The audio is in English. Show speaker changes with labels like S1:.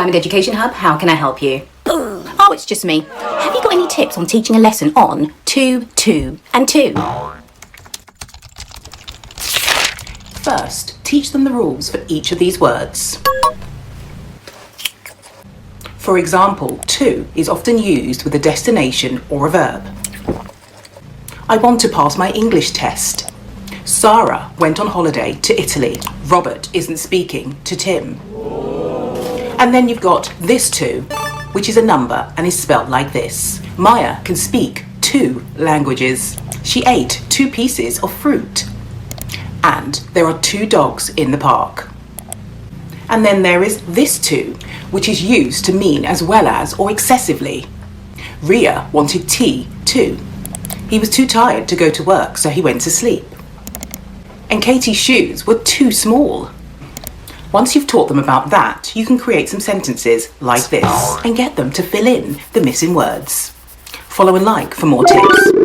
S1: Diamond Education Hub, how can I help you? Oh, it's just me. Have you got any tips on teaching a lesson on 2, 2 and 2?
S2: First, teach them the rules for each of these words. For example, to is often used with a destination or a verb. I want to pass my English test. Sarah went on holiday to Italy. Robert isn't speaking to Tim. And then you've got this to, which is a number and is spelt like this. Maya can speak 2 languages. She ate 2 pieces of fruit. And there are 2 dogs in the park. And then there is this to, which is used to mean as well as or excessively. Ria wanted tea too. He was too tired to go to work, so he went to sleep. And Katie's shoes were too small. Once you've taught them about that, you can create some sentences like this and get them to fill in the missing words. Follow and like for more tips.